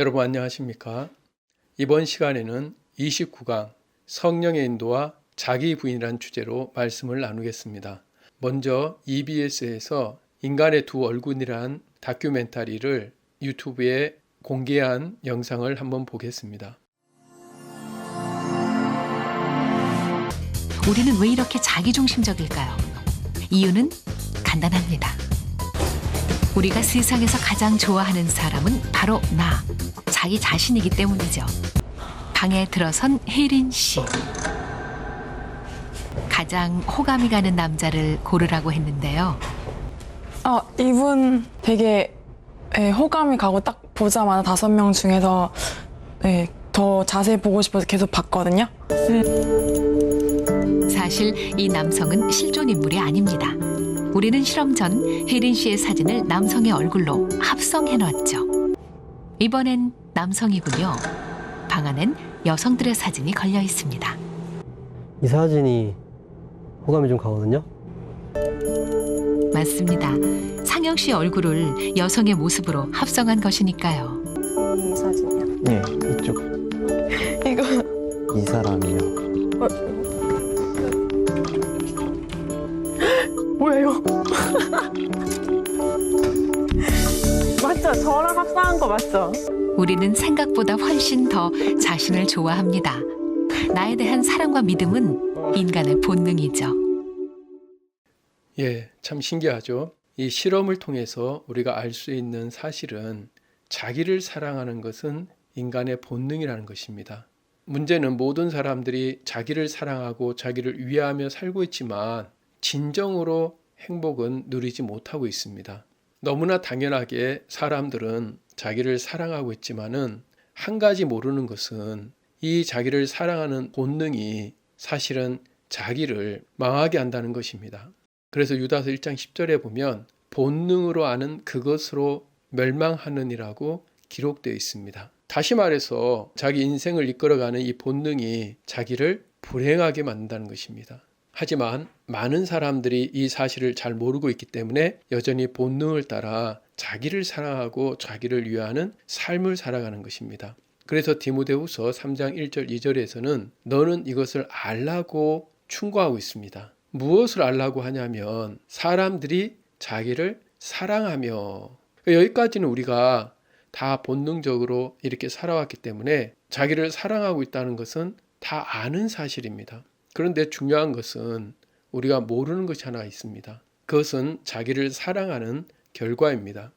여러분 안녕하십니까? 이번 시간에는 29강 성령의 인도와 자기 부인이라는 주제로 말씀을 나누겠습니다. 먼저 EBS에서 인간의 두 얼굴이란 다큐멘터리를 유튜브에 공개한 영상을 한번 보겠습니다. 우리는 왜 이렇게 자기중심적일까요? 이유는 간단합니다. 우리가 세상에서 가장 좋아하는 사람은 바로 자기 자신이기 때문이죠. 방에 들어선 혜린 씨. 가장 호감이 가는 남자를 고르라고 했는데요. 이분 되게 호감이 가고 딱 보자마자 5명 중에서 더 자세히 보고 싶어서 계속 봤거든요. 사실 이 남성은 실존 인물이 아닙니다. 우리는 실험 전 혜린 씨의 사진을 남성의 얼굴로 합성해놨죠. 이번엔 남성이군요. 방 안엔 여성들의 사진이 걸려 있습니다. 이 사진이 호감이 좀 가거든요. 맞습니다. 상영 씨 얼굴을 여성의 모습으로 합성한 것이니까요. 이 사진이요? 네, 이쪽. 이거 이 사람이요. 뭐예요? 맞죠? 저랑 합성한 거 맞죠? 우리는 생각보다 훨씬 더 자신을 좋아합니다. 나에 대한 사랑과 믿음은 인간의 본능이죠. 참 신기하죠? 이 실험을 통해서 우리가 알 수 있는 사실은 자기를 사랑하는 것은 인간의 본능이라는 것입니다. 문제는 모든 사람들이 자기를 사랑하고 자기를 위하며 살고 있지만 진정으로 행복은 누리지 못하고 있습니다. 너무나 당연하게 사람들은 자기를 사랑하고 있지만은 한 가지 모르는 것은 이 자기를 사랑하는 본능이 사실은 자기를 망하게 한다는 것입니다. 그래서 유다서 1장 10절에 보면 본능으로 아는 그것으로 멸망하느니라고 기록되어 있습니다. 다시 말해서 자기 인생을 이끌어가는 이 본능이 자기를 불행하게 만든다는 것입니다. 하지만 많은 사람들이 이 사실을 잘 모르고 있기 때문에 여전히 본능을 따라 자기를 사랑하고 자기를 위하는 삶을 살아가는 것입니다. 그래서 디모데후서 3장 1절 2절에서는 너는 이것을 알라고 충고하고 있습니다. 무엇을 알라고 하냐면 사람들이 자기를 사랑하며, 여기까지는 우리가 다 본능적으로 이렇게 살아왔기 때문에 자기를 사랑하고 있다는 것은 다 아는 사실입니다. 그런데 중요한 것은 우리가 모르는 것이 하나 있습니다. 그것은 자기를 사랑하는 결과입니다.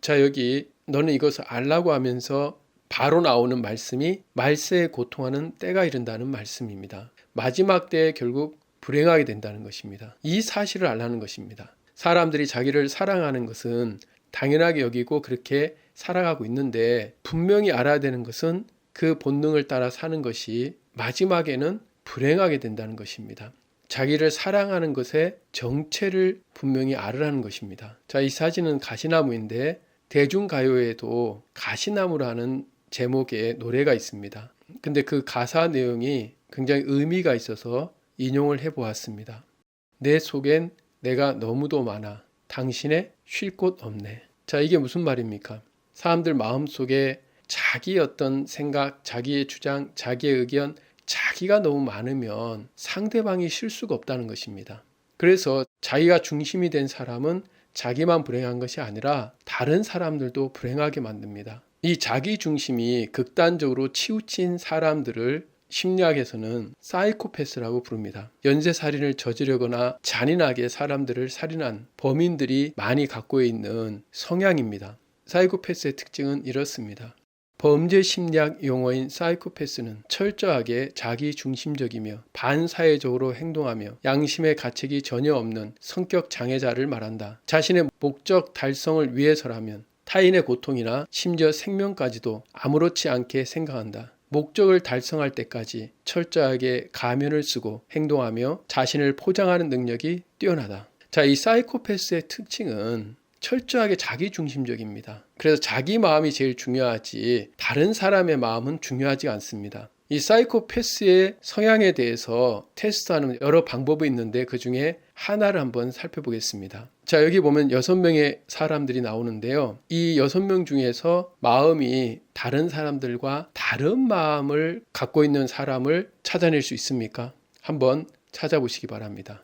자, 여기 너는 이것을 알라고 하면서 바로 나오는 말씀이 말세에 고통하는 때가 이른다는 말씀입니다. 마지막 때에 결국 불행하게 된다는 것입니다. 이 사실을 알라는 것입니다. 사람들이 자기를 사랑하는 것은 당연하게 여기고 그렇게 살아가고 있는데 분명히 알아야 되는 것은 그 본능을 따라 사는 것이 마지막에는 불행하게 된다는 것입니다. 자기를 사랑하는 것의 정체를 분명히 알으라는 것입니다. 자, 이 사진은 가시나무인데 대중가요에도 가시나무라는 제목의 노래가 있습니다. 근데 그 가사 내용이 굉장히 의미가 있어서 인용을 해보았습니다. 내 속엔 내가 너무도 많아 당신의 쉴 곳 없네. 자, 이게 무슨 말입니까? 사람들 마음속에 자기 어떤 생각, 자기의 주장, 자기의 의견, 자기가 너무 많으면 상대방이 쉴 수가 없다는 것입니다. 그래서 자기가 중심이 된 사람은 자기만 불행한 것이 아니라 다른 사람들도 불행하게 만듭니다. 이 자기 중심이 극단적으로 치우친 사람들을 심리학에서는 사이코패스라고 부릅니다. 연쇄살인을 저지르거나 잔인하게 사람들을 살인한 범인들이 많이 갖고 있는 성향입니다. 사이코패스의 특징은 이렇습니다. 범죄 심리학 용어인 사이코패스는 철저하게 자기중심적이며 반사회적으로 행동하며 양심의 가책이 전혀 없는 성격 장애자를 말한다. 자신의 목적 달성을 위해서라면 타인의 고통이나 심지어 생명까지도 아무렇지 않게 생각한다. 목적을 달성할 때까지 철저하게 가면을 쓰고 행동하며 자신을 포장하는 능력이 뛰어나다. 자, 이 사이코패스의 특징은 철저하게 자기중심적입니다. 그래서 자기 마음이 제일 중요하지 다른 사람의 마음은 중요하지 않습니다. 이 사이코패스의 성향에 대해서 테스트하는 여러 방법이 있는데 그 중에 하나를 한번 살펴보겠습니다. 자, 여기 보면 6명의 사람들이 나오는데요. 이 6명 중에서 마음이 다른 사람들과 다른 마음을 갖고 있는 사람을 찾아낼 수 있습니까? 한번 찾아보시기 바랍니다.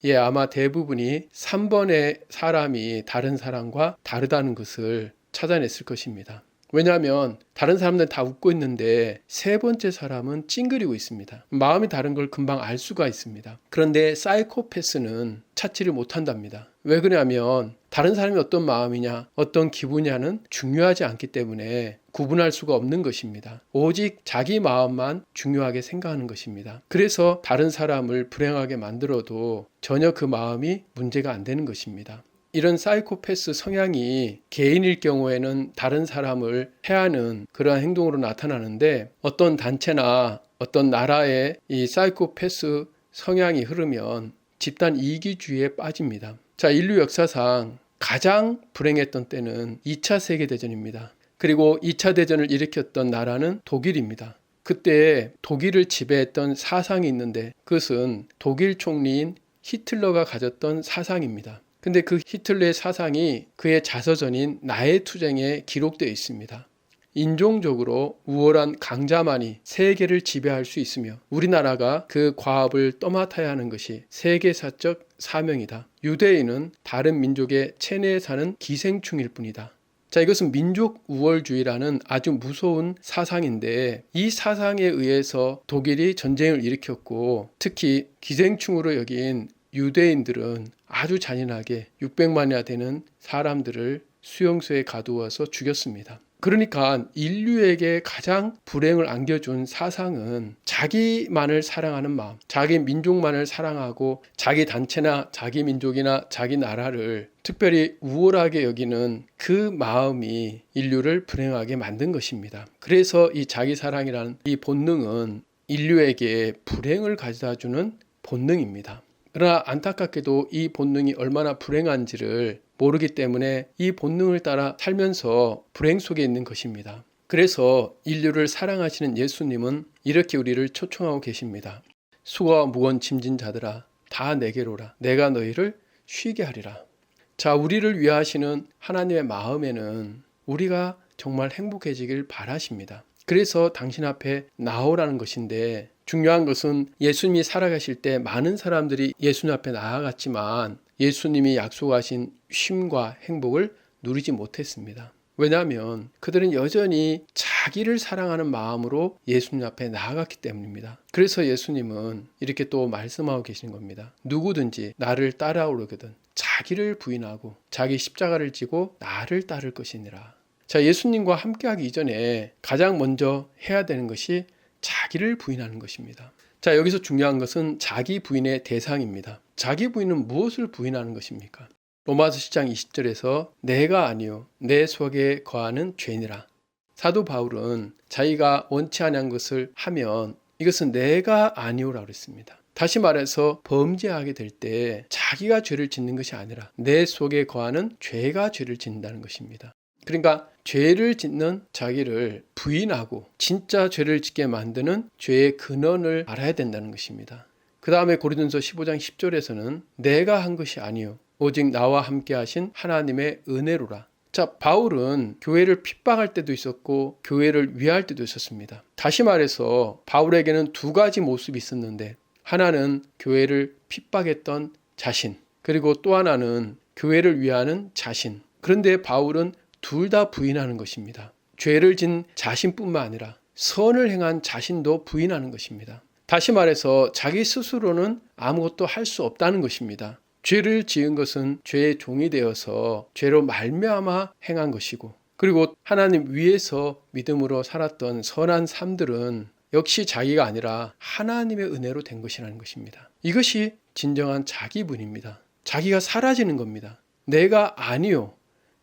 예, 아마 대부분이 3번의 사람이 다른 사람과 다르다는 것을 찾아냈을 것입니다. 왜냐하면 다른 사람들은 다 웃고 있는데 세 번째 사람은 찡그리고 있습니다. 마음이 다른 걸 금방 알 수가 있습니다. 그런데 사이코패스는 찾지를 못한답니다. 왜 그러냐면 다른 사람이 어떤 마음이냐, 어떤 기분이냐는 중요하지 않기 때문에 구분할 수가 없는 것입니다. 오직 자기 마음만 중요하게 생각하는 것입니다. 그래서 다른 사람을 불행하게 만들어도 전혀 그 마음이 문제가 안 되는 것입니다. 이런 사이코패스 성향이 개인일 경우에는 다른 사람을 해하는 그러한 행동으로 나타나는데 어떤 단체나 어떤 나라에 이 사이코패스 성향이 흐르면 집단 이기주의에 빠집니다. 자, 인류 역사상 가장 불행했던 때는 2차 세계대전입니다. 그리고 2차 대전을 일으켰던 나라는 독일입니다. 그때 독일을 지배했던 사상이 있는데 그것은 독일 총리인 히틀러가 가졌던 사상입니다. 근데 그 히틀러의 사상이 그의 자서전인 나의 투쟁에 기록되어 있습니다. 인종적으로 우월한 강자만이 세계를 지배할 수 있으며 우리나라가 그 과업을 떠맡아야 하는 것이 세계사적 사명이다. 유대인은 다른 민족의 체내에 사는 기생충일 뿐이다. 자, 이것은 민족 우월주의라는 아주 무서운 사상인데 이 사상에 의해서 독일이 전쟁을 일으켰고 특히 기생충으로 여긴 유대인들은 아주 잔인하게 600만이나 되는 사람들을 수용소에 가두어서 죽였습니다. 그러니까 인류에게 가장 불행을 안겨준 사상은 자기만을 사랑하는 마음, 자기 민족만을 사랑하고 자기 단체나 자기 민족이나 자기 나라를 특별히 우월하게 여기는 그 마음이 인류를 불행하게 만든 것입니다. 그래서 이 자기 사랑이라는 이 본능은 인류에게 불행을 가져다주는 본능입니다. 그러나 안타깝게도 이 본능이 얼마나 불행한지를 모르기 때문에 이 본능을 따라 살면서 불행 속에 있는 것입니다. 그래서 인류를 사랑하시는 예수님은 이렇게 우리를 초청하고 계십니다. 수고와 무거운 짐진 자들아 다 내게로 오라. 내가 너희를 쉬게 하리라. 자, 우리를 위하시는 하나님의 마음에는 우리가 정말 행복해지길 바라십니다. 그래서 당신 앞에 나오라는 것인데 중요한 것은 예수님이 살아가실 때 많은 사람들이 예수님 앞에 나아갔지만 예수님이 약속하신 쉼과 행복을 누리지 못했습니다. 왜냐하면 그들은 여전히 자기를 사랑하는 마음으로 예수님 앞에 나아갔기 때문입니다. 그래서 예수님은 이렇게 또 말씀하고 계신 겁니다. 누구든지 나를 따라오려거든 자기를 부인하고 자기 십자가를 지고 나를 따를 것이니라. 자, 예수님과 함께하기 이전에 가장 먼저 해야 되는 것이 자기를 부인하는 것입니다. 자, 여기서 중요한 것은 자기 부인의 대상입니다. 자기 부인은 무엇을 부인하는 것입니까? 로마서 10장 20절에서 내가 아니요 내 속에 거하는 죄니라. 사도 바울은 자기가 원치 않은 것을 하면 이것은 내가 아니오라고 했습니다. 다시 말해서 범죄하게 될 때 자기가 죄를 짓는 것이 아니라 내 속에 거하는 죄가 죄를 짓는다는 것입니다. 그러니까 죄를 짓는 자기를 부인하고 진짜 죄를 짓게 만드는 죄의 근원을 알아야 된다는 것입니다. 그 다음에 고린도서 15장 10절에서는 내가 한 것이 아니요 오직 나와 함께 하신 하나님의 은혜로라. 자, 바울은 교회를 핍박할 때도 있었고 교회를 위할 때도 있었습니다. 다시 말해서 바울에게는 두 가지 모습이 있었는데 하나는 교회를 핍박했던 자신, 그리고 또 하나는 교회를 위하는 자신. 그런데 바울은 둘 다 부인하는 것입니다. 죄를 진 자신뿐만 아니라 선을 행한 자신도 부인하는 것입니다. 다시 말해서 자기 스스로는 아무것도 할 수 없다는 것입니다. 죄를 지은 것은 죄의 종이 되어서 죄로 말미암아 행한 것이고 그리고 하나님 위에서 믿음으로 살았던 선한 삶들은 역시 자기가 아니라 하나님의 은혜로 된 것이라는 것입니다. 이것이 진정한 자기분입니다. 자기가 사라지는 겁니다. 내가 아니요.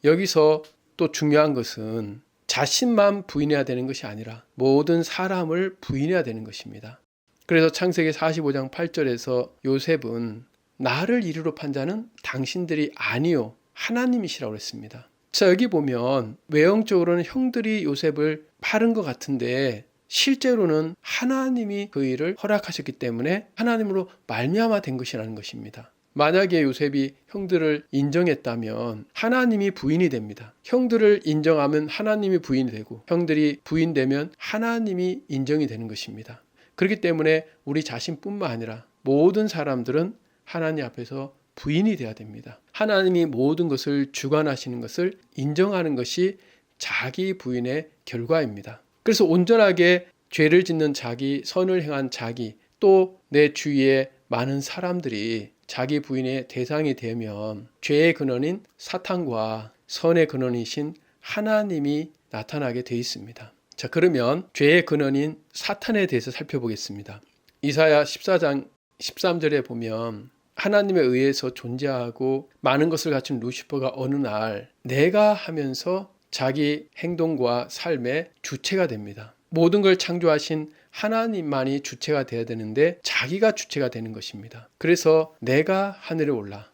여기서 또 중요한 것은 자신만 부인해야 되는 것이 아니라 모든 사람을 부인해야 되는 것입니다. 그래서 창세기 45장 8절에서 요셉은 나를 이리로 판 자는 당신들이 아니요 하나님이시라고 했습니다. 자, 여기 보면 외형적으로는 형들이 요셉을 팔은 것 같은데 실제로는 하나님이 그 일을 허락하셨기 때문에 하나님으로 말미암아 된 것이라는 것입니다. 만약에 요셉이 형들을 인정했다면 하나님이 부인이 됩니다. 형들을 인정하면 하나님이 부인이 되고 형들이 부인되면 하나님이 인정이 되는 것입니다. 그렇기 때문에 우리 자신뿐만 아니라 모든 사람들은 하나님 앞에서 부인이 되어야 됩니다. 하나님이 모든 것을 주관하시는 것을 인정하는 것이 자기 부인의 결과입니다. 그래서 온전하게 죄를 짓는 자기, 선을 행한 자기, 또 내 주위에 많은 사람들이 자기 부인의 대상이 되면 죄의 근원인 사탄과 선의 근원이신 하나님이 나타나게 되어 있습니다. 자, 그러면 죄의 근원인 사탄에 대해서 살펴보겠습니다. 이사야 14장 13절에 보면 하나님에 의해서 존재하고 많은 것을 갖춘 루시퍼가 어느 날 내가 하면서 자기 행동과 삶의 주체가 됩니다. 모든 걸 창조하신 하나님만이 주체가 되어야 되는데 자기가 주체가 되는 것입니다. 그래서 내가 하늘에 올라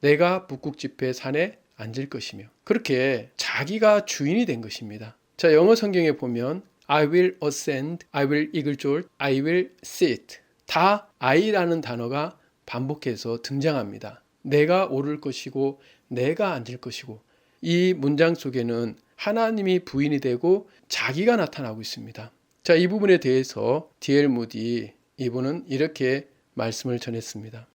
내가 북극지폐 산에 앉을 것이며 그렇게 자기가 주인이 된 것입니다. 자, 영어 성경에 보면 I will ascend, I will exalt, I will sit 다 I라는 단어가 반복해서 등장합니다. 내가 오를 것이고 내가 앉을 것이고 이 문장 속에는 하나님이 부인이 되고 자기가 나타나고 있습니다. 자, 이 부분에 대해서 D.L. 무디 이분은 이렇게 말씀을 전했습니다.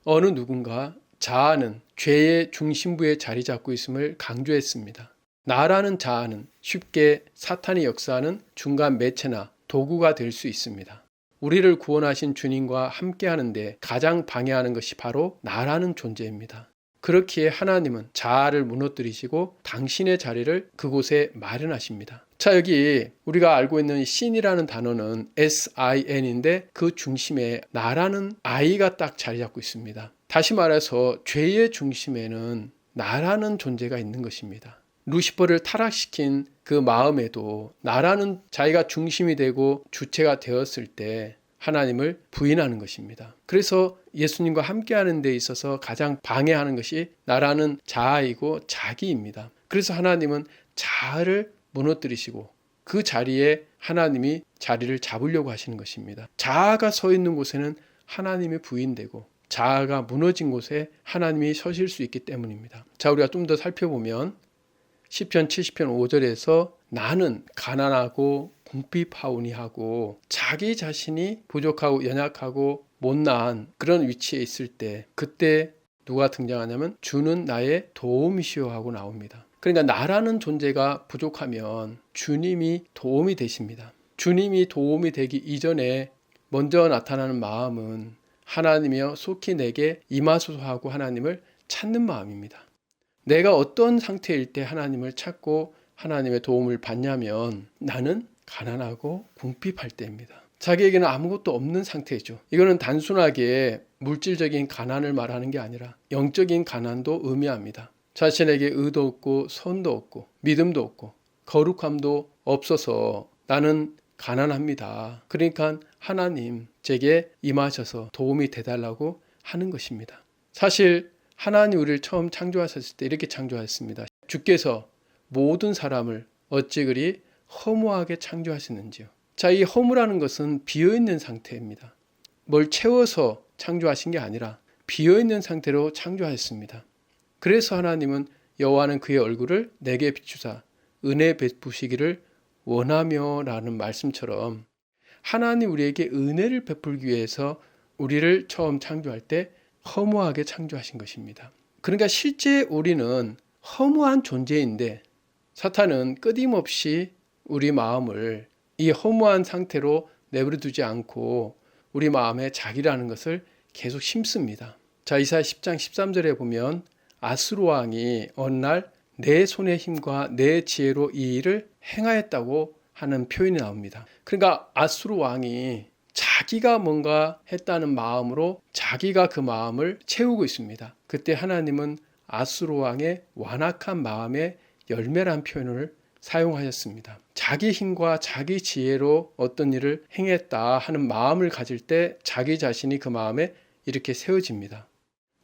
어느 누군가 자아는 죄의 중심부에 자리 잡고 있음을 강조했습니다. 나라는 자아는 쉽게 사탄이 역사하는 중간 매체나 도구가 될 수 있습니다. 우리를 구원하신 주님과 함께하는데 가장 방해하는 것이 바로 나라는 존재입니다. 그렇기에 하나님은 자아를 무너뜨리시고 당신의 자리를 그곳에 마련하십니다. 자, 여기 우리가 알고 있는 신이라는 단어는 SIN인데 그 중심에 나라는 I가 딱 자리 잡고 있습니다. 다시 말해서 죄의 중심에는 나라는 존재가 있는 것입니다. 루시퍼를 타락시킨 그 마음에도 나라는 자기가 중심이 되고 주체가 되었을 때 하나님을 부인하는 것입니다. 그래서 예수님과 함께하는 데 있어서 가장 방해하는 것이 나라는 자아이고 자기입니다. 그래서 하나님은 자아를 무너뜨리시고 그 자리에 하나님이 자리를 잡으려고 하시는 것입니다. 자아가 서 있는 곳에는 하나님이 부인되고 자아가 무너진 곳에 하나님이 서실 수 있기 때문입니다. 자, 우리가 좀 더 살펴보면 시편 70편 5절에서 나는 가난하고 궁핍하오니하고 자기 자신이 부족하고 연약하고 못난 그런 위치에 있을 때 그때 누가 등장하냐면 주는 나의 도움이시오 하고 나옵니다. 그러니까 나라는 존재가 부족하면 주님이 도움이 되십니다. 주님이 도움이 되기 이전에 먼저 나타나는 마음은 하나님이여 속히 내게 임하소서 하고 하나님을 찾는 마음입니다. 내가 어떤 상태일 때 하나님을 찾고 하나님의 도움을 받냐면 나는 가난하고 궁핍할 때입니다. 자기에게는 아무것도 없는 상태죠. 이거는 단순하게 물질적인 가난을 말하는 게 아니라 영적인 가난도 의미합니다. 자신에게 의도 없고 선도 없고 믿음도 없고 거룩함도 없어서 나는 가난합니다. 그러니까 하나님 제게 임하셔서 도움이 되달라고 하는 것입니다. 사실 하나님 우리를 처음 창조하셨을 때 이렇게 창조하셨습니다. 주께서 모든 사람을 어찌 그리 허무하게 창조하시는지요. 자, 이 허무라는 것은 비어있는 상태입니다. 뭘 채워서 창조하신 게 아니라 비어있는 상태로 창조하셨습니다. 그래서 하나님은 여호와는 그의 얼굴을 내게 비추사 은혜 베푸시기를 원하며 라는 말씀처럼 하나님 우리에게 은혜를 베풀기 위해서 우리를 처음 창조할 때 허무하게 창조하신 것입니다. 그러니까 실제 우리는 허무한 존재인데 사탄은 끊임없이 우리 마음을 이 허무한 상태로 내버려 두지 않고 우리 마음에 자기라는 것을 계속 심습니다. 자, 이사야 10장 13절에 보면 아수르 왕이 어느 날 내 손의 힘과 내 지혜로 이 일을 행하였다고 하는 표현이 나옵니다. 그러니까 아수르 왕이 자기가 뭔가 했다는 마음으로 자기가 그 마음을 채우고 있습니다. 그때 하나님은 아수르 왕의 완악한 마음의 열매란 표현을 사용하셨습니다. 자기 힘과 자기 지혜로 어떤 일을 행했다 하는 마음을 가질 때 자기 자신이 그 마음에 이렇게 세워집니다.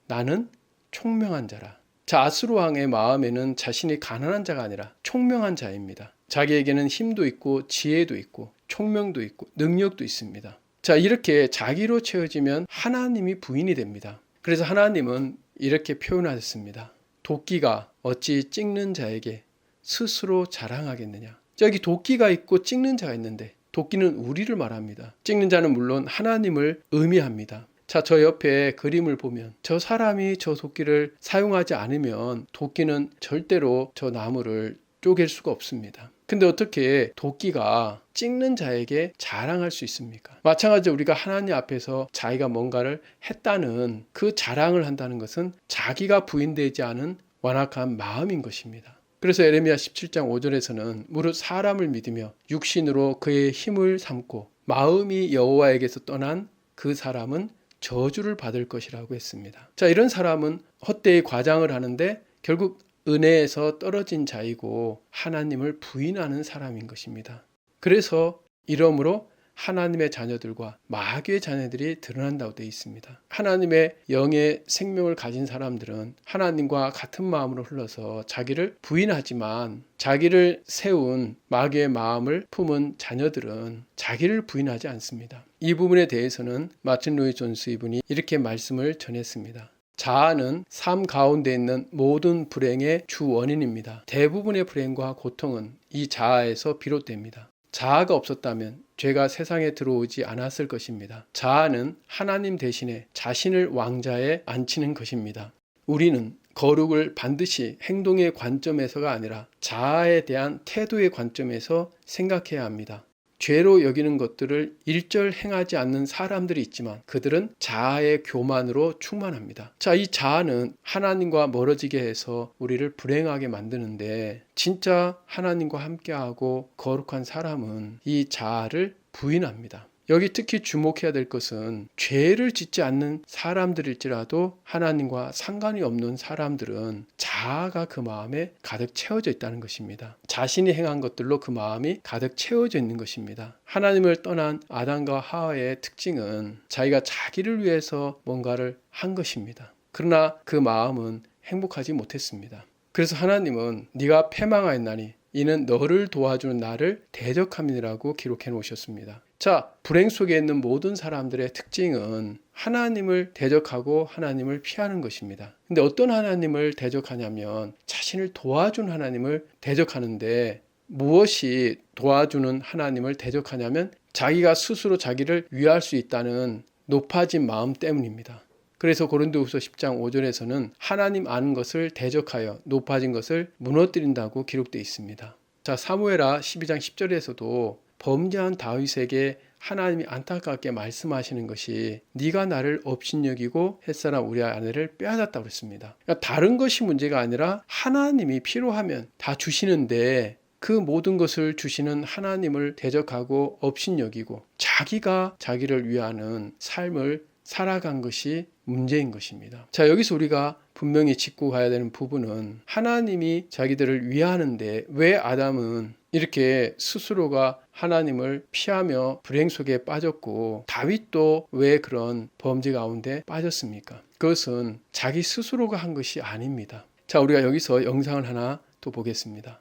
나는 총명한 자라. 자, 아수르 왕의 마음에는 자신이 가난한 자가 아니라 총명한 자입니다. 자기에게는 힘도 있고 지혜도 있고 총명도 있고 능력도 있습니다. 자, 이렇게 자기로 채워지면 하나님이 부인이 됩니다. 그래서 하나님은 이렇게 표현하셨습니다. 도끼가 어찌 찍는 자에게 스스로 자랑하겠느냐. 저기 도끼가 있고 찍는 자가 있는데 도끼는 우리를 말합니다. 찍는 자는 물론 하나님을 의미합니다. 자, 저 옆에 그림을 보면 저 사람이 저 도끼를 사용하지 않으면 도끼는 절대로 저 나무를 쪼갤 수가 없습니다. 근데 어떻게 도끼가 찍는 자에게 자랑할 수 있습니까? 마찬가지로 우리가 하나님 앞에서 자기가 뭔가를 했다는 그 자랑을 한다는 것은 자기가 부인되지 않은 완악한 마음인 것입니다. 그래서 에레미야 17장 5절에서는 무릇 사람을 믿으며 육신으로 그의 힘을 삼고 마음이 여호와에게서 떠난 그 사람은 저주를 받을 것이라고 했습니다. 자, 이런 사람은 헛되이 과장을 하는데 결국 은혜에서 떨어진 자이고 하나님을 부인하는 사람인 것입니다. 그래서 이러므로 하나님의 자녀들과 마귀의 자녀들이 드러난다고 되어 있습니다. 하나님의 영의 생명을 가진 사람들은 하나님과 같은 마음으로 흘러서 자기를 부인하지만 자기를 세운 마귀의 마음을 품은 자녀들은 자기를 부인하지 않습니다. 이 부분에 대해서는 마틴 로이 존스 이분이 이렇게 말씀을 전했습니다. 자아는 삶 가운데 있는 모든 불행의 주 원인입니다. 대부분의 불행과 고통은 이 자아에서 비롯됩니다. 자아가 없었다면 죄가 세상에 들어오지 않았을 것입니다. 자아는 하나님 대신에 자신을 왕자에 앉히는 것입니다. 우리는 거룩을 반드시 행동의 관점에서가 아니라 자아에 대한 태도의 관점에서 생각해야 합니다. 죄로 여기는 것들을 일절 행하지 않는 사람들이 있지만 그들은 자아의 교만으로 충만합니다. 자, 이 자아는 하나님과 멀어지게 해서 우리를 불행하게 만드는데 진짜 하나님과 함께하고 거룩한 사람은 이 자아를 부인합니다. 여기 특히 주목해야 될 것은 죄를 짓지 않는 사람들일지라도 하나님과 상관이 없는 사람들은 자아가 그 마음에 가득 채워져 있다는 것입니다. 자신이 행한 것들로 그 마음이 가득 채워져 있는 것입니다. 하나님을 떠난 아담과 하와의 특징은 자기가 자기를 위해서 뭔가를 한 것입니다. 그러나 그 마음은 행복하지 못했습니다. 그래서 하나님은 네가 패망하였나니 이는 너를 도와주는 나를 대적함이라고 기록해 놓으셨습니다. 자, 불행 속에 있는 모든 사람들의 특징은 하나님을 대적하고 하나님을 피하는 것입니다. 근데 어떤 하나님을 대적하냐면 자신을 도와준 하나님을 대적하는데 무엇이 도와주는 하나님을 대적하냐면 자기가 스스로 자기를 위할 수 있다는 높아진 마음 때문입니다. 그래서 고린도후서 10장 5절에서는 하나님 아는 것을 대적하여 높아진 것을 무너뜨린다고 기록되어 있습니다. 자, 사무엘하 12장 10절에서도 범죄한 다윗에게 하나님이 안타깝게 말씀하시는 것이 네가 나를 업신여기고 햇사람 우리의 아내를 빼앗았다고 했습니다. 그러니까 다른 것이 문제가 아니라 하나님이 필요하면 다 주시는데 그 모든 것을 주시는 하나님을 대적하고 업신여기고 자기가 자기를 위하는 삶을 살아간 것이 문제인 것입니다. 자, 여기서 우리가 분명히 짚고 가야 되는 부분은 하나님이 자기들을 위하는데 왜 아담은 이렇게 스스로가 하나님을 피하며 불행 속에 빠졌고 다윗도 왜 그런 범죄 가운데 빠졌습니까? 그것은 자기 스스로가 한 것이 아닙니다. 자, 우리가 여기서 영상을 하나 또 보겠습니다.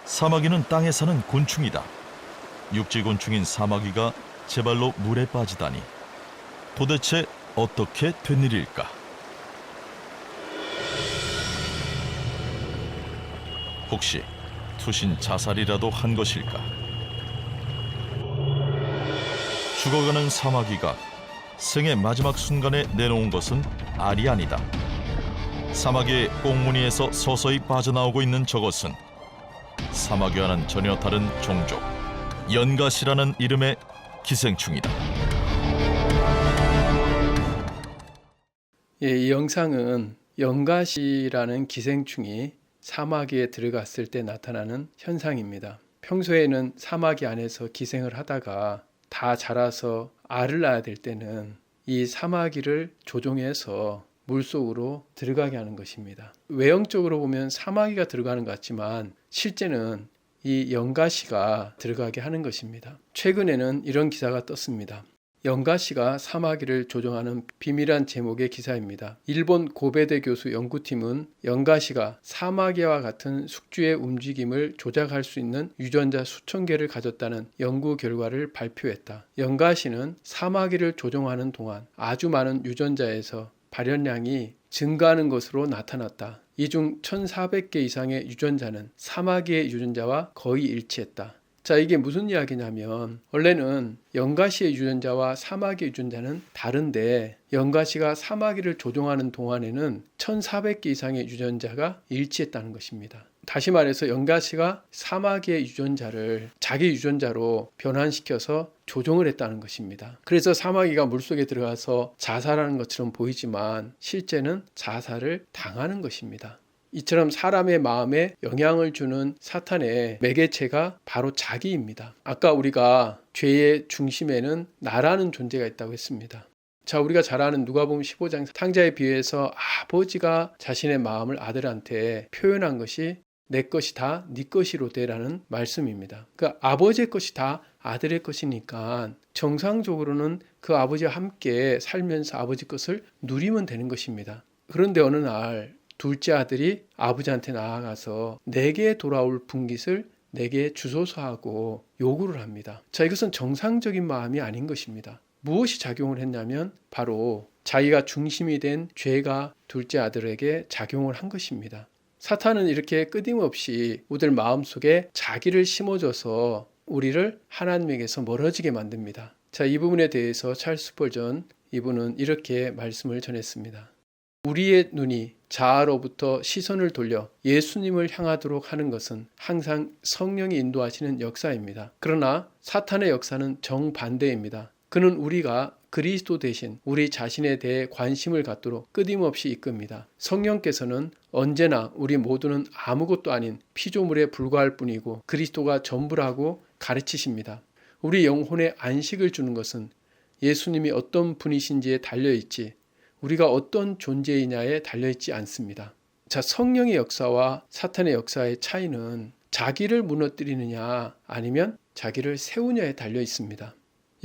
사마귀는 땅에 사는 곤충이다. 육지곤충인 사마귀가 제 발로 물에 빠지다니 도대체 어떻게 된 일일까? 혹시 투신 자살이라도 한 것일까? 죽어가는 사마귀가 생의 마지막 순간에 내놓은 것은 알이 아니다. 사마귀의 꽁무니에서 서서히 빠져나오고 있는 저것은 사마귀와는 전혀 다른 종족 연가시라는 이름의 기생충이다. 예, 이 영상은 연가시라는 기생충이 사마귀에 들어갔을 때 나타나는 현상입니다. 평소에는 사마귀 안에서 기생을 하다가 다 자라서 알을 낳아야 될 때는 이 사마귀를 조종해서 물속으로 들어가게 하는 것입니다. 외형적으로 보면 사마귀가 들어가는 것 같지만 실제는 이 연가시가 들어가게 하는 것입니다. 최근에는 이런 기사가 떴습니다. 연가시가 사마귀를 조종하는 비밀한 제목의 기사입니다. 일본 고베대 교수 연구팀은 연가시가 사마귀와 같은 숙주의 움직임을 조작할 수 있는 유전자 수천 개를 가졌다는 연구 결과를 발표했다. 연가시는 사마귀를 조종하는 동안 아주 많은 유전자에서 발현량이 증가하는 것으로 나타났다. 이 중 1400개 이상의 유전자는 사마귀의 유전자와 거의 일치했다. 자, 이게 무슨 이야기냐면 원래는 영가시의 유전자와 사마귀의 유전자는 다른데 영가시가 사마귀를 조종하는 동안에는 1400개 이상의 유전자가 일치했다는 것입니다. 다시 말해서 영가시가 사마귀의 유전자를 자기 유전자로 변환시켜서 조종을 했다는 것입니다. 그래서 사마귀가 물속에 들어가서 자살하는 것처럼 보이지만 실제는 자살을 당하는 것입니다. 이처럼 사람의 마음에 영향을 주는 사탄의 매개체가 바로 자기입니다. 아까 우리가 죄의 중심에는 나라는 존재가 있다고 했습니다. 자, 우리가 잘 아는 누가복음 15장 탕자에 비유해서 아버지가 자신의 마음을 아들한테 표현한 것이 내 것이 다 네 것이로 되라는 말씀입니다. 그 아버지의 것이 다 아들의 것이니까 정상적으로는 그 아버지와 함께 살면서 아버지 것을 누리면 되는 것입니다. 그런데 어느 날 둘째 아들이 아버지한테 나아가서 내게 돌아올 분깃을 내게 주소서 하고 요구를 합니다. 자, 이것은 정상적인 마음이 아닌 것입니다. 무엇이 작용을 했냐면 바로 자기가 중심이 된 죄가 둘째 아들에게 작용을 한 것입니다. 사탄은 이렇게 끊임없이 우리들 마음속에 자기를 심어줘서 우리를 하나님에게서 멀어지게 만듭니다. 자, 이 부분에 대해서 찰스 스펄전 이분은 이렇게 말씀을 전했습니다. 우리의 눈이 자아로부터 시선을 돌려 예수님을 향하도록 하는 것은 항상 성령이 인도하시는 역사입니다. 그러나 사탄의 역사는 정반대입니다. 그는 우리가 그리스도 대신 우리 자신에 대해 관심을 갖도록 끊임없이 이끕니다. 성령께서는 언제나 우리 모두는 아무것도 아닌 피조물에 불과할 뿐이고 그리스도가 전부라고 가르치십니다. 우리 영혼에 안식을 주는 것은 예수님이 어떤 분이신지에 달려있지 우리가 어떤 존재이냐에 달려있지 않습니다. 자, 성령의 역사와 사탄의 역사의 차이는 자기를 무너뜨리느냐 아니면 자기를 세우냐에 달려있습니다.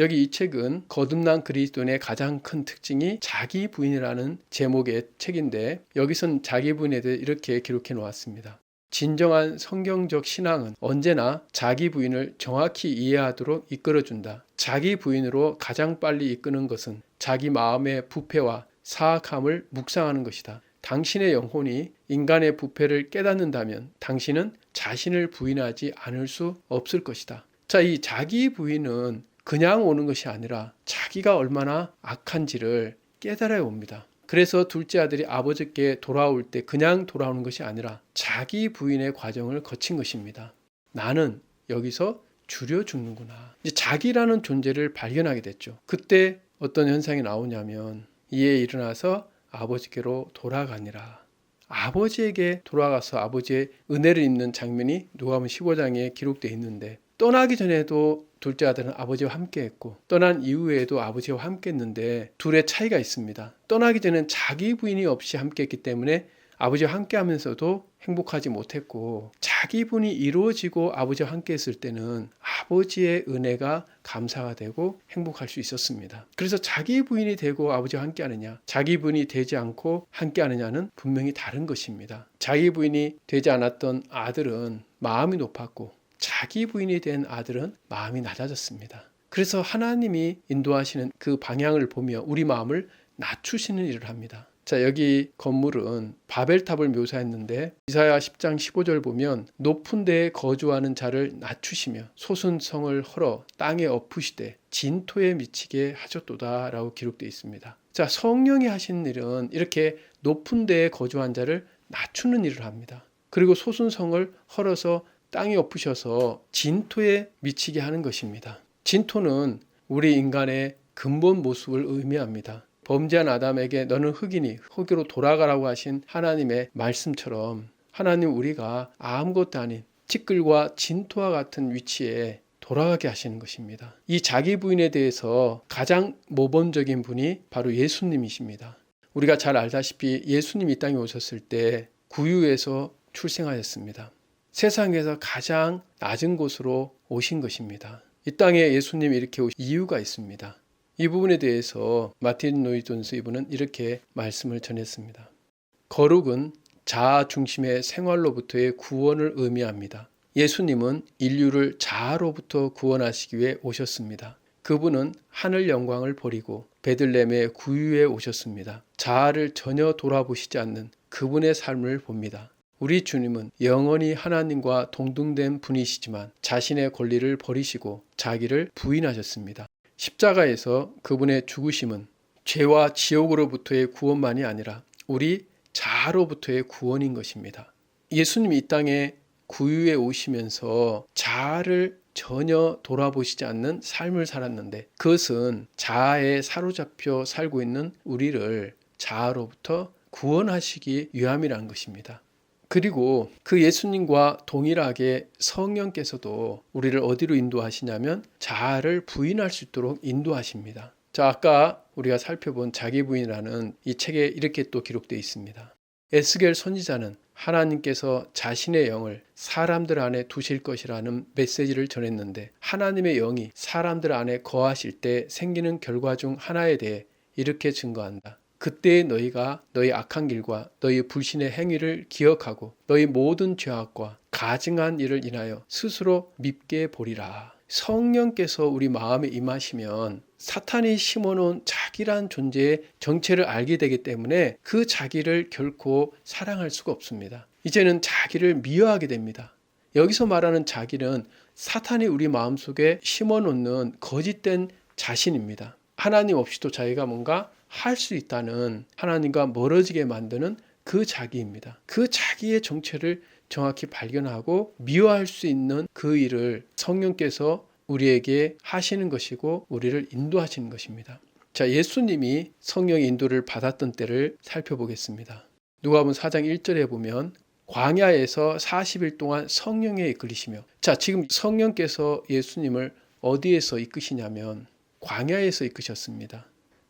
여기 이 책은 거듭난 그리스도인의 가장 큰 특징이 자기 부인이라는 제목의 책인데 여기선 자기 부인에 대해 이렇게 기록해 놓았습니다. 진정한 성경적 신앙은 언제나 자기 부인을 정확히 이해하도록 이끌어준다. 자기 부인으로 가장 빨리 이끄는 것은 자기 마음의 부패와 사악함을 묵상하는 것이다. 당신의 영혼이 인간의 부패를 깨닫는다면 당신은 자신을 부인하지 않을 수 없을 것이다. 자, 이 자기 부인은 그냥 오는 것이 아니라 자기가 얼마나 악한지를 깨달아야 옵니다. 그래서 둘째 아들이 아버지께 돌아올 때 그냥 돌아오는 것이 아니라 자기 부인의 과정을 거친 것입니다. 나는 여기서 줄여 죽는구나. 이제 자기라는 존재를 발견하게 됐죠. 그때 어떤 현상이 나오냐면 이에 일어나서 아버지께로 돌아가니라. 아버지에게 돌아가서 아버지의 은혜를 입는 장면이 누가복음 15장에 기록되어 있는데 떠나기 전에도 둘째 아들은 아버지와 함께 했고 떠난 이후에도 아버지와 함께 했는데 둘의 차이가 있습니다. 떠나기 전에는 자기 부인이 없이 함께 했기 때문에 아버지와 함께 하면서도 행복하지 못했고 자기 부인이 이루어지고 아버지와 함께 했을 때는 아버지의 은혜가 감사가 되고 행복할 수 있었습니다. 그래서 자기 부인이 되고 아버지와 함께 하느냐 자기 부인이 되지 않고 함께 하느냐는 분명히 다른 것입니다. 자기 부인이 되지 않았던 아들은 마음이 높았고 자기 부인이 된 아들은 마음이 낮아졌습니다. 그래서 하나님이 인도하시는 그 방향을 보며 우리 마음을 낮추시는 일을 합니다. 자, 여기 건물은 바벨탑을 묘사했는데 이사야 10장 15절 보면 높은 데에 거주하는 자를 낮추시며 솟은 성을 헐어 땅에 엎으시되 진토에 미치게 하셨도다 라고 기록되어 있습니다. 자, 성령이 하시는 일은 이렇게 높은 데에 거주한 자를 낮추는 일을 합니다. 그리고 솟은 성을 헐어서 땅에 엎으셔서 진토에 미치게 하는 것입니다. 진토는 우리 인간의 근본 모습을 의미합니다. 범죄한 아담에게 너는 흙이니 흙으로 돌아가라고 하신 하나님의 말씀처럼 하나님 우리가 아무것도 아닌 티끌과 진토와 같은 위치에 돌아가게 하시는 것입니다. 이 자기 부인에 대해서 가장 모범적인 분이 바로 예수님이십니다. 우리가 잘 알다시피 예수님이 이 땅에 오셨을 때 구유에서 출생하였습니다. 세상에서 가장 낮은 곳으로 오신 것입니다. 이 땅에 예수님이 이렇게 오신 이유가 있습니다. 이 부분에 대해서 마틴 로이드 존스 이분은 이렇게 말씀을 전했습니다. 거룩은 자아 중심의 생활로부터의 구원을 의미합니다. 예수님은 인류를 자아로부터 구원하시기 위해 오셨습니다. 그분은 하늘 영광을 버리고 베들레헴의 구유에 오셨습니다. 자아를 전혀 돌아보시지 않는 그분의 삶을 봅니다. 우리 주님은 영원히 하나님과 동등된 분이시지만 자신의 권리를 버리시고 자기를 부인하셨습니다. 십자가에서 그분의 죽으심은 죄와 지옥으로부터의 구원만이 아니라 우리 자아로부터의 구원인 것입니다. 예수님이 이 땅에 구유에 오시면서 자아를 전혀 돌아보시지 않는 삶을 살았는데 그것은 자아에 사로잡혀 살고 있는 우리를 자아로부터 구원하시기 위함이라는 것입니다. 그리고 그 예수님과 동일하게 성령께서도 우리를 어디로 인도하시냐면 자아를 부인할 수 있도록 인도하십니다. 자, 아까 우리가 살펴본 자기 부인이라는 이 책에 이렇게 또 기록되어 있습니다. 에스겔 선지자는 하나님께서 자신의 영을 사람들 안에 두실 것이라는 메시지를 전했는데 하나님의 영이 사람들 안에 거하실 때 생기는 결과 중 하나에 대해 이렇게 증거한다. 그때 너희가 너희 악한 길과 너희 불신의 행위를 기억하고 너희 모든 죄악과 가증한 일을 인하여 스스로 밉게 보리라. 성령께서 우리 마음에 임하시면 사탄이 심어놓은 자기란 존재의 정체를 알게 되기 때문에 그 자기를 결코 사랑할 수가 없습니다. 이제는 자기를 미워하게 됩니다. 여기서 말하는 자기는 사탄이 우리 마음속에 심어놓는 거짓된 자신입니다. 하나님 없이도 자기가 뭔가 할 수 있다는, 하나님과 멀어지게 만드는 그 자기입니다. 그 자기의 정체를 정확히 발견하고 미워할 수 있는 그 일을 성령께서 우리에게 하시는 것이고 우리를 인도하시는 것입니다. 자, 예수님이 성령의 인도를 받았던 때를 살펴보겠습니다. 누가복음 4장 1절에 보면 광야에서 40일 동안 성령에 이끌리시며, 자, 지금 성령께서 예수님을 어디에서 이끄시냐면 광야에서 이끄셨습니다.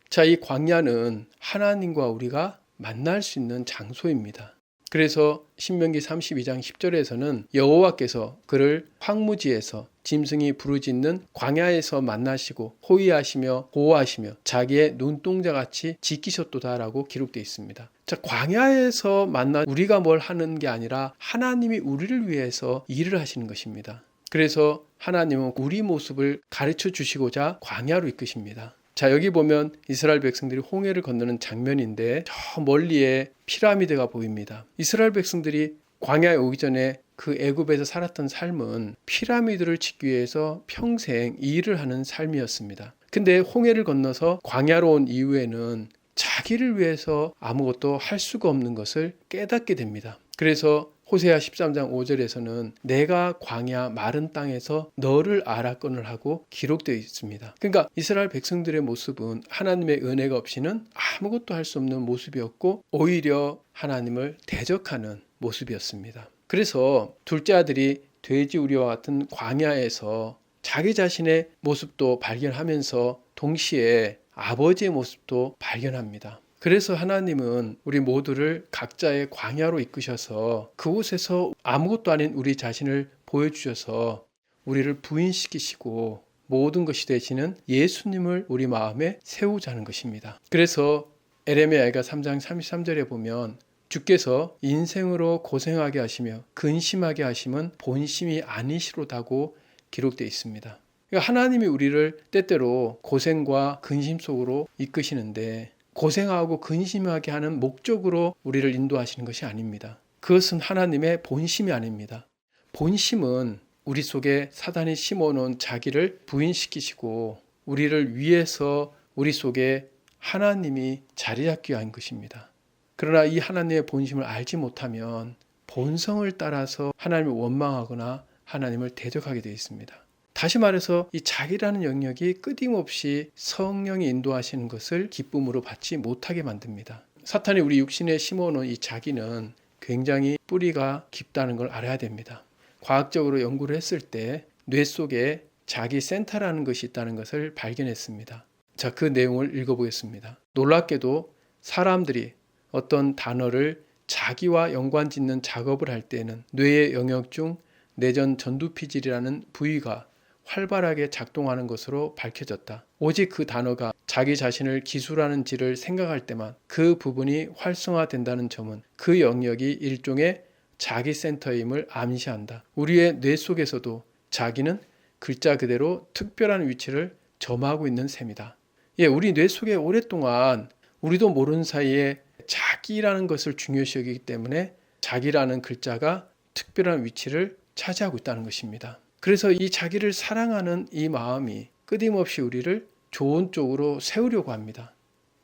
자, 이 광야는 하나님과 우리가 만날 수 있는 장소입니다. 그래서 신명기 32장 10절에서는 여호와께서 그를 황무지에서 짐승이 부르짖는 광야에서 만나시고 호위하시며 보호하시며 자기의 눈동자같이 지키셨도다라고 기록되어 있습니다. 자, 광야에서 만나 우리가 뭘 하는 게 아니라 하나님이 우리를 위해서 일을 하시는 것입니다. 그래서 하나님은 우리 모습을 가르쳐 주시고자 광야로 이끄십니다. 자, 여기 보면 이스라엘 백성들이 홍해를 건너는 장면인데 저 멀리에 피라미드가 보입니다. 이스라엘 백성들이 광야에 오기 전에 그 애굽에서 살았던 삶은 피라미드를 짓기 위해서 평생 일을 하는 삶이었습니다. 근데 홍해를 건너서 광야로 온 이후에는 자기를 위해서 아무것도 할 수가 없는 것을 깨닫게 됩니다. 그래서 호세아 13장 5절에서는 내가 광야 마른 땅에서 너를 알았거늘 하고 기록되어 있습니다. 그러니까 이스라엘 백성들의 모습은 하나님의 은혜가 없이는 아무것도 할 수 없는 모습이었고 오히려 하나님을 대적하는 모습이었습니다. 그래서 둘째 아들이 돼지우리와 같은 광야에서 자기 자신의 모습도 발견하면서 동시에 아버지의 모습도 발견합니다. 그래서 하나님은 우리 모두를 각자의 광야로 이끄셔서 그곳에서 아무것도 아닌 우리 자신을 보여주셔서 우리를 부인시키시고 모든 것이 되시는 예수님을 우리 마음에 세우자는 것입니다. 그래서 에레미야가 3장 33절에 보면 주께서 인생으로 고생하게 하시며 근심하게 하심은 본심이 아니시로다고 기록되어 있습니다. 그러니까 하나님이 우리를 때때로 고생과 근심 속으로 이끄시는데 고생하고 근심하게 하는 목적으로 우리를 인도하시는 것이 아닙니다. 그것은 하나님의 본심이 아닙니다. 본심은 우리 속에 사단이 심어놓은 자기를 부인시키시고 우리를 위해서 우리 속에 하나님이 자리 잡기 위한 것입니다. 그러나 이 하나님의 본심을 알지 못하면 본성을 따라서 하나님을 원망하거나 하나님을 대적하게 되어 있습니다. 다시 말해서 이 자기라는 영역이 끊임없이 성령이 인도하시는 것을 기쁨으로 받지 못하게 만듭니다. 사탄이 우리 육신에 심어놓은 이 자기는 굉장히 뿌리가 깊다는 걸 알아야 됩니다. 과학적으로 연구를 했을 때 뇌 속에 자기 센터라는 것이 있다는 것을 발견했습니다. 자, 그 내용을 읽어보겠습니다. 놀랍게도 사람들이 어떤 단어를 자기와 연관짓는 작업을 할 때는 뇌의 영역 중 내전 전두피질이라는 부위가 활발하게 작동하는 것으로 밝혀졌다. 오직 그 단어가 자기 자신을 기술하는 지를 생각할 때만 그 부분이 활성화된다는 점은 그 영역이 일종의 자기 센터임을 암시한다. 우리의 뇌 속에서도 자기는 글자 그대로 특별한 위치를 점하고 있는 셈이다. 예, 우리 뇌 속에 오랫동안 우리도 모르는 사이에 자기라는 것을 중요시 여기기 때문에 자기라는 글자가 특별한 위치를 차지하고 있다는 것입니다. 그래서 이 자기를 사랑하는 이 마음이 끊임없이 우리를 좋은 쪽으로 세우려고 합니다.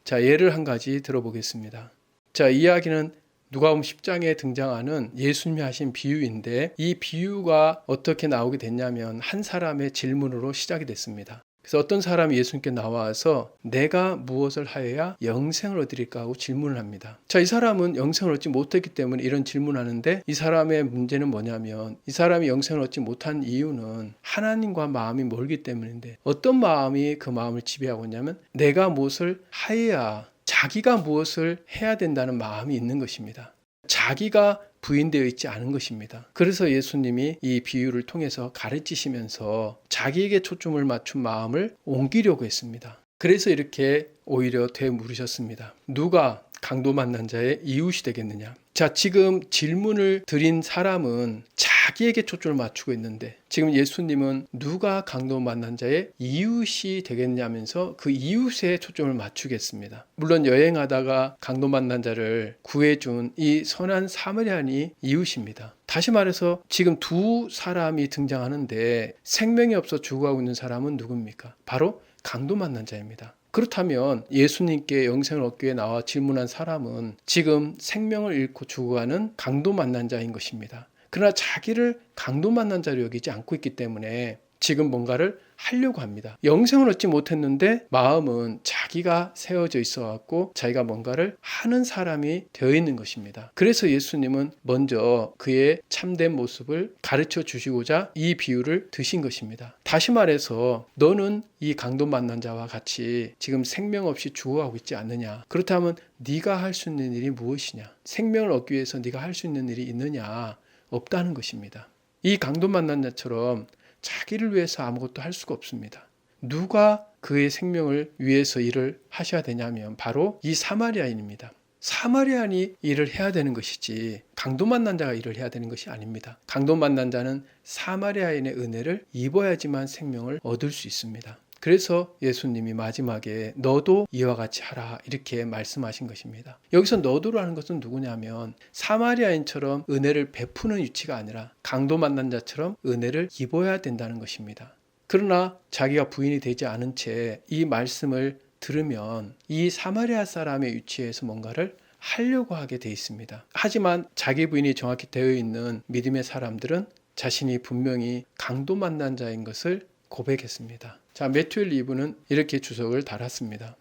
자, 예를 한 가지 들어보겠습니다. 자, 이 이야기는 누가복음 10장에 등장하는 예수님이 하신 비유인데, 이 비유가 어떻게 나오게 됐냐면 한 사람의 질문으로 시작이 됐습니다. 그래서 어떤 사람이 예수님께 나와서 내가 무엇을 하여야 영생을 얻으리까 하고 질문을 합니다. 자, 이 사람은 영생을 얻지 못했기 때문에 이런 질문하는데, 이 사람의 문제는 뭐냐면 이 사람이 영생을 얻지 못한 이유는 하나님과 마음이 멀기 때문인데, 어떤 마음이 그 마음을 지배하고 있냐면 내가 무엇을 하여야, 자기가 무엇을 해야 된다는 마음이 있는 것입니다. 자기가 부인되어 있지 않은 것입니다. 그래서 예수님이 이 비유를 통해서 가르치시면서 자기에게 초점을 맞춘 마음을 옮기려고 했습니다. 그래서 이렇게 오히려 되물으셨습니다. 누가 강도 만난 자의 이웃이 되겠느냐? 자, 지금 질문을 드린 사람은 자기에게 초점을 맞추고 있는데, 지금 예수님은 누가 강도 만난 자의 이웃이 되겠냐면서 그 이웃에 초점을 맞추겠습니다. 물론 여행하다가 강도 만난 자를 구해준 이 선한 사마리안이 이웃입니다. 다시 말해서 지금 두 사람이 등장하는데 생명이 없어 죽어가고 있는 사람은 누굽니까? 바로 강도 만난 자입니다. 그렇다면 예수님께 영생을 얻기 위해 나와 질문한 사람은 지금 생명을 잃고 죽어가는 강도 만난 자인 것입니다. 그러나 자기를 강도 만난 자로 여기지 않고 있기 때문에 지금 뭔가를 하려고 합니다. 영생을 얻지 못했는데 마음은 자기가 세워져 있어 갖고 자기가 뭔가를 하는 사람이 되어 있는 것입니다. 그래서 예수님은 먼저 그의 참된 모습을 가르쳐 주시고자 이 비유를 드신 것입니다. 다시 말해서 너는 이 강도 만난 자와 같이 지금 생명 없이 죽어가고 있지 않느냐? 그렇다면 네가 할 수 있는 일이 무엇이냐? 생명을 얻기 위해서 네가 할 수 있는 일이 있느냐? 없다는 것입니다. 이 강도 만난 자처럼 자기를 위해서 아무것도 할 수가 없습니다. 누가 그의 생명을 위해서 일을 하셔야 되냐면 바로 이 사마리아인입니다. 사마리아인이 일을 해야 되는 것이지 강도 만난 자가 일을 해야 되는 것이 아닙니다. 강도 만난 자는 사마리아인의 은혜를 입어야지만 생명을 얻을 수 있습니다. 그래서 예수님이 마지막에 너도 이와 같이 하라 이렇게 말씀하신 것입니다. 여기서 너도로 하는 것은 누구냐면 사마리아인처럼 은혜를 베푸는 위치가 아니라 강도 만난 자처럼 은혜를 입어야 된다는 것입니다. 그러나 자기가 부인이 되지 않은 채 이 말씀을 들으면 이 사마리아 사람의 위치에서 뭔가를 하려고 하게 돼 있습니다. 하지만 자기 부인이 정확히 되어 있는 믿음의 사람들은 자신이 분명히 강도 만난 자인 것을 고백했습니다. 자, 매튜엘 리브는 이렇게 주석을 달았습니다.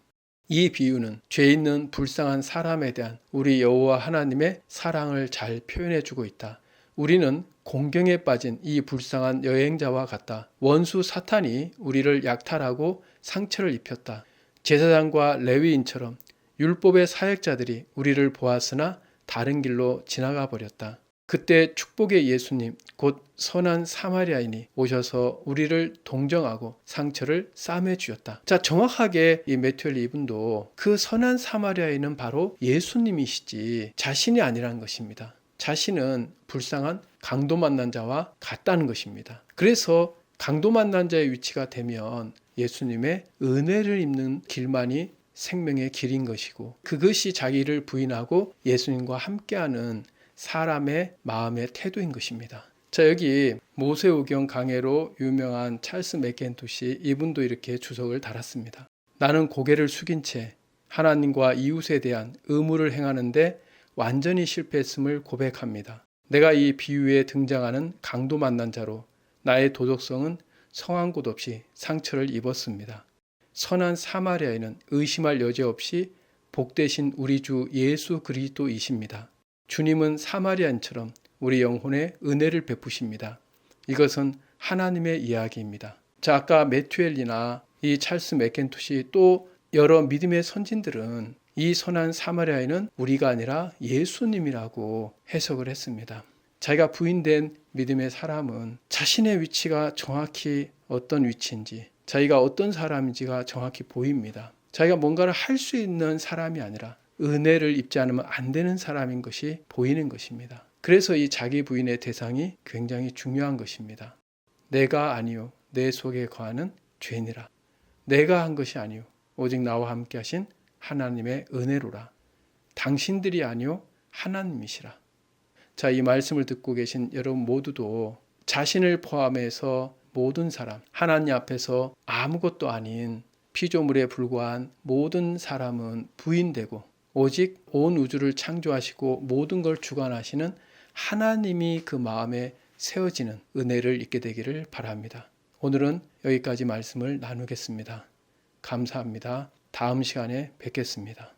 이 비유는 죄 있는 불쌍한 사람에 대한 우리 여호와 하나님의 사랑을 잘 표현해 주고 있다. 우리는 공경에 빠진 이 불쌍한 여행자와 같다. 원수 사탄이 우리를 약탈하고 상처를 입혔다. 제사장과 레위인처럼 율법의 사역자들이 우리를 보았으나 다른 길로 지나가 버렸다. 그때 축복의 예수님, 곧 선한 사마리아인이 오셔서 우리를 동정하고 상처를 싸매 주었다. 자, 정확하게 이 매튜엘 리분도 그 선한 사마리아인은 바로 예수님이시지 자신이 아니라는 것입니다. 자신은 불쌍한 강도 만난 자와 같다는 것입니다. 그래서 강도 만난 자의 위치가 되면 예수님의 은혜를 입는 길만이 생명의 길인 것이고, 그것이 자기를 부인하고 예수님과 함께하는 사람의 마음의 태도인 것입니다. 자, 여기 모세오경 강해로 유명한 찰스 맥켄토시, 이분도 이렇게 주석을 달았습니다. 나는 고개를 숙인 채 하나님과 이웃에 대한 의무를 행하는데 완전히 실패했음을 고백합니다. 내가 이 비유에 등장하는 강도 만난 자로 나의 도덕성은 성한 곳 없이 상처를 입었습니다. 선한 사마리아인은 의심할 여지 없이 복되신 우리 주 예수 그리스도이십니다. 주님은 사마리아인처럼 우리 영혼에 은혜를 베푸십니다. 이것은 하나님의 이야기입니다. 자, 아까 매튜엘이나 이 찰스 맥켄토시 또 여러 믿음의 선진들은 이 선한 사마리아인은 우리가 아니라 예수님이라고 해석을 했습니다. 자기가 부인된 믿음의 사람은 자신의 위치가 정확히 어떤 위치인지, 자기가 어떤 사람인지가 정확히 보입니다. 자기가 뭔가를 할 수 있는 사람이 아니라 은혜를 입지 않으면 안 되는 사람인 것이 보이는 것입니다. 그래서 이 자기 부인의 대상이 굉장히 중요한 것입니다. 내가 아니요 내 속에 거하는 죄니라. 내가 한 것이 아니요 오직 나와 함께 하신 하나님의 은혜로라. 당신들이 아니요 하나님이시라. 자, 이 말씀을 듣고 계신 여러분 모두도 자신을 포함해서 모든 사람, 하나님 앞에서 아무것도 아닌 피조물에 불과한 모든 사람은 부인되고 오직 온 우주를 창조하시고 모든 걸 주관하시는 하나님이 그 마음에 세워지는 은혜를 잊게 되기를 바랍니다. 오늘은 여기까지 말씀을 나누겠습니다. 감사합니다. 다음 시간에 뵙겠습니다.